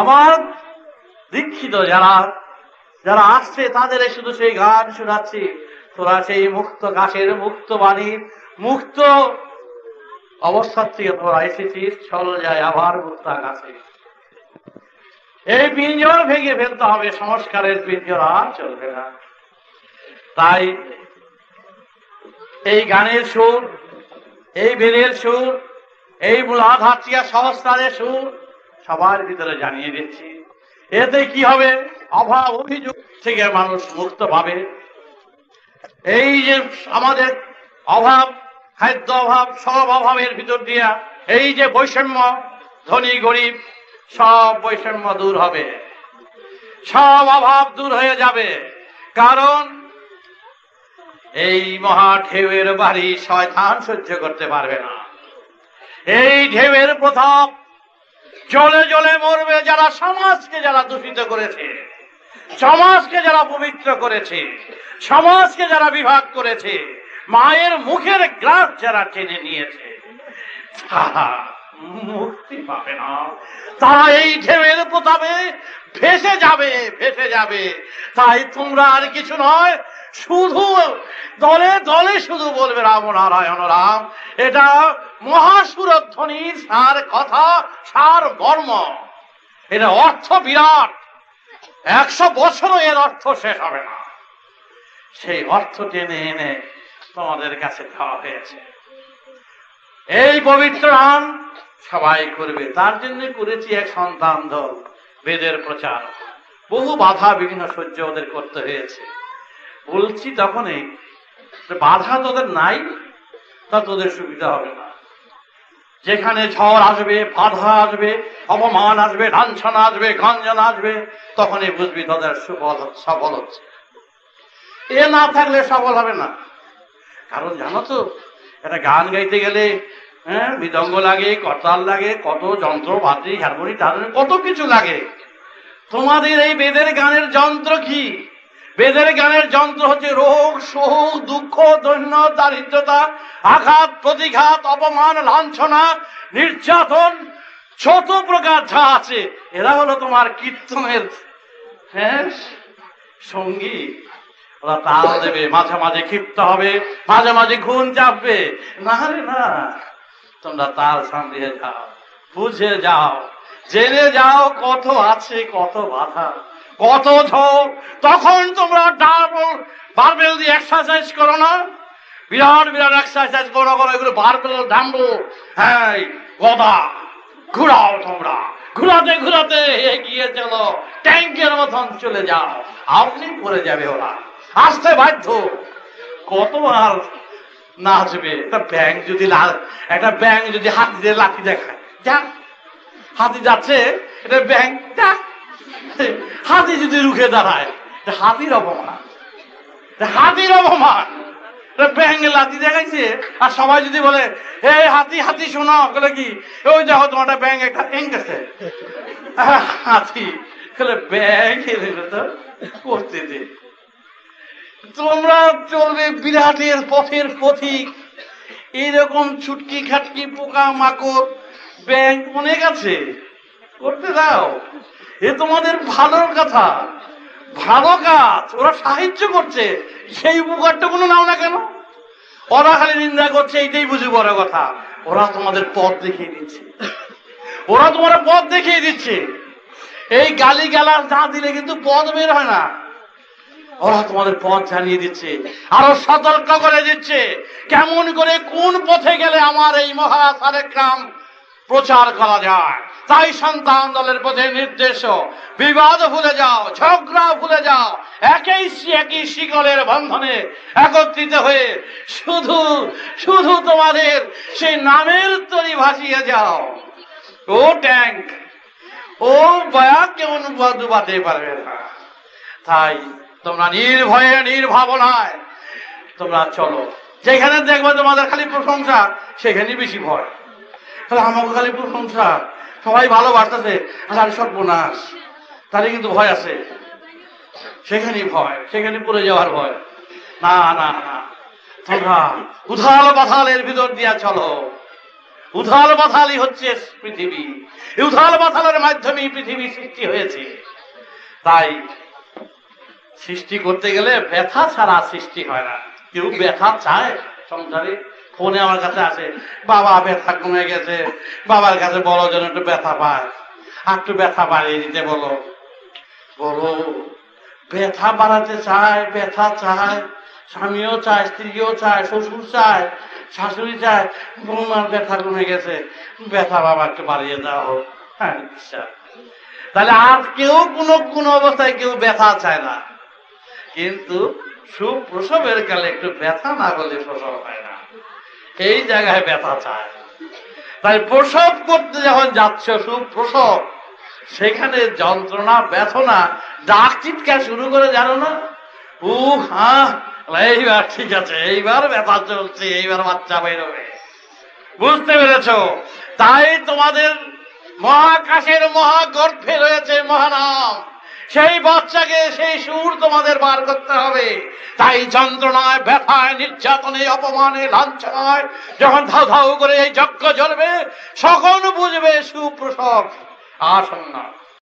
আমার দীক্ষিত যারা যারা আসছে তাদের শুধু সেই গান শোনাচ্ছি, তোরা সেই মুক্ত গাছের মুক্ত বাণীর মুক্ত অবস্থার থেকে তোরা এসেছিস, চল যায় আবার মুক্ত গাছে। এই পিঞ্জর ভেঙে ফেলতে হবে, সংস্কারের পিঞ্জর আর চলবে না। তাই এই গানের সুর, এই বেদের সুর, এই মূলাধারটিয়া সহস্রারের সুর সবার ভিতরে জানিয়ে দিচ্ছি। এতে কি হবে? অভাব অভিযোগ থেকে মানুষ মুক্ত পাবে। এই যে আমাদের অভাব, খাদ্য অভাব, সব অভাবের ভিতর দিয়া এই যে বৈষম্য, ধনী গরিব সব বৈষম্য দূর হবে, সব অভাব দূর হয়ে যাবে। কারণ এই মহা ঢেউয়ের বাড়ি শয়তান সহ্য করতে পারবে না। এই ঢেউয়ের প্রতাপ জ্বলে জ্বলে মরবে যারা সমাজকে যারা দূষিত করেছে, সমাজকে যারা পবিত্র করেছে, সমাজকে যারা বিভাগ করেছে, মায়ের মুখের গ্রাস যারা টেনে নিয়েছে, তারা মুক্তি পাবে না। তারা এই ঢেউয়ের প্রতাপে ভেসে যাবে, ভেসে যাবে। তাই তোমরা আর কিছু নয়, শুধু দলে দলে শুধু বলবে রাম নারায়ণ রাম। এটা মহাসুরধ্বনির সার কথা, সার মর্ম। এটা অর্থ বিরাট, 100 বছরও এর অর্থ শেষ হবে না। সেই অর্থ টেনে এনে তোমাদের কাছে দেওয়া হয়েছে। এই পবিত্র নাম সবাই করবে, তার জন্য করেছি এক সন্তান দল, বেদের প্রচার। বহু বাধা বিঘ্ন সহ্য ওদের করতে হয়েছে। বলছি তখনই, বাধা তোদের নাই, তা তোদের সুবিধা হবে না। যেখানে ঝড় আসবে, বাধা আসবে, অপমান আসবে, লাঞ্ছনা আসবে, গঞ্জনা আসবে, তখনই বুঝবি তোদের সফল হচ্ছে। এ না থাকলে সফল হবে না। কারণ জানো তো, একটা গান গাইতে গেলে মৃদঙ্গ লাগে, করতাল লাগে, কত যন্ত্র বাদ্রি হারমোনি টারমোনি কত কিছু লাগে। তোমাদের এই বেদের গানের যন্ত্র কি? বেদের গানের যন্ত্র হচ্ছে রোগ, শোক, দুঃখ, দৈন্য, দারিদ্রতা, আঘাত, প্রতিঘাত, অপমান, লাঞ্ছনা, নির্যাতন, যত প্রকার যা আছে, এরা হলো তোমার কীর্তনের সঙ্গী। ওরা তাল দেবে, মাঝে মাঝে ক্ষিপ্ত হবে, মাঝে মাঝে ঘুম চাপবে। না রে না, তোমরা তাল সামলিয়ে যাও, বুঝে যাও, জেনে যাও কত আছে, কত বাধা, কত ঝোঁক। তখন তোমরা বারবেল দিয়ে এক্সারসাইজ করো না, বিরাট বিরাট এক্সারসাইজ করো, এগুলো বারবেল ডাম্বো, হ্যাঁ গদা ঘুরাও। তোমরা ঘুরাতে ঘুরাতে এগিয়ে চলো, ট্যাঙ্কের মতন চলে যাও, আপনি পড়ে যাবে, ওরা আসতে বাধ্য। কত আর নাচবে। একটা ব্যাং যদি হাতি দিয়ে লাঠি দেখায়, যা হাতি যাচ্ছে, এটা ব্যাং, যা হাতি যদি রুখে দাঁড়ায়, হাতির অপমান, হাতির অপমান। ব্যাঙে লাঠি দেখাইছে, আর সবাই যদি বলে এই হাতি হাতি শোনো, বলে কি ওই দেখো তোমার ব্যাঙ একটা ঠেঙ্গেছে, হাতি ব্যাং করতে দে। তোমরা চলবে বিরাটের পথের পথিক। এইরকম ছুটকি খাটকি পোকা মাকড় ব্যাং অনেক আছে, করতে দাও। এ তোমাদের ভালোর কথা, ভালো কাজ, ওরা সাহায্য করছে, সেই উপকারটা কোনো নাও না কেন? ওরা খালি নিন্দা করছে, এইটাই বুঝি বড় কথা। ওরা তোমাদের পথ দেখিয়ে দিচ্ছে, ওরা তোমার পথ দেখিয়ে দিচ্ছে। এই গালি গালাজ না দিলে কিন্তু পথ বের হয় না। ওরা তোমাদের পথ জানিয়ে দিচ্ছে, আরো সতর্ক করে দিচ্ছে, কেমন করে কোন পথে গেলে আমার এই মহাসারেগ্রাম প্রচার করা যায়। তাই সন্তান দলের পথে নির্দেশ, বিবাদ ভুলে যাও, ঝগড়া ভুলে যাও, একই শিকলের বন্ধনে একত্রিত হয়ে শুধু শুধু তোমাদের সেই নামের তরি ভাসিয়ে যাও। ও ট্যাঙ্ক, ও বয়া কেমন ডুবাতে পারবে না। তাই তোমরা নির্ভয়ে নির্ভাবনায় তোমরা চলো। যেখানে দেখবে তোমাদের খালি প্রশংসা, সেখানেই বেশি ভয়। তাহলে আমাকে খালি প্রশংসা, সবাই ভালোবাসতেছে, আর সর্বনাশ, তাহলে কিন্তু ভয় আছে। সেখানেই ভয়, সেখানে পড়ে যাওয়ার ভয়। না না না, তোমরা উথাল পাথালের ভিতর দিয়া চলো, উথাল পাথালই হচ্ছে পৃথিবী। উথাল পাথালের মাধ্যমে পৃথিবী সৃষ্টি হয়েছে। তাই সৃষ্টি করতে গেলে ব্যথা ছাড়া সৃষ্টি হয় না। কেউ ব্যথা চায় সংসারে? ফোনে আমার কাছে আসে, বাবা ব্যথা কমে গেছে, বাবার কাছে বলো যেন একটু ব্যথা পায়, আর একটু ব্যথা বাড়িয়ে দিতে বলো। বলো, ব্যথা বাড়াতে চায়, ব্যথা চায়, স্বামীও চায়, স্ত্রীও চায়, শ্বশুর চায়, শাশুড়ি চায়, বৌমার ব্যথা কমে গেছে, ব্যথা বাবা একটু বাড়িয়ে দেওয়া হোক। হ্যাঁ, তাহলে আর কেউ কোন অবস্থায় কেউ ব্যথা চায় না। কিন্তু সুপ্রসবের কালে একটু ব্যথা না হলে প্রসব হয় না, এই জায়গায় ব্যথা চায়। তাই প্রসব করতে যখন যাচ্ছ, সুপ্রসব, সেখানে যন্ত্রণা ব্যথনা ডাক চিৎকার শুরু করে, জানো না? হ্যাঁ, এইবার ঠিক আছে, এইবার ব্যথা চলছে, এইবার বাচ্চা বেরোবে। বুঝতে পেরেছ? তাই তোমাদের মহাকাশের মহাগর্ভে রয়েছে মহানাম, সেই বাচ্চাকে, সেই সুর তোমাদের বার করতে হবে। তাই যন্ত্রণায়, ব্যথায়, নির্যাতনে, অপমানে, লাঞ্ছনায় যখন ধাউ ধাউ করে এই যজ্ঞ জ্বলবে, সকল বুঝবে সুপ্রসব আসন্ন।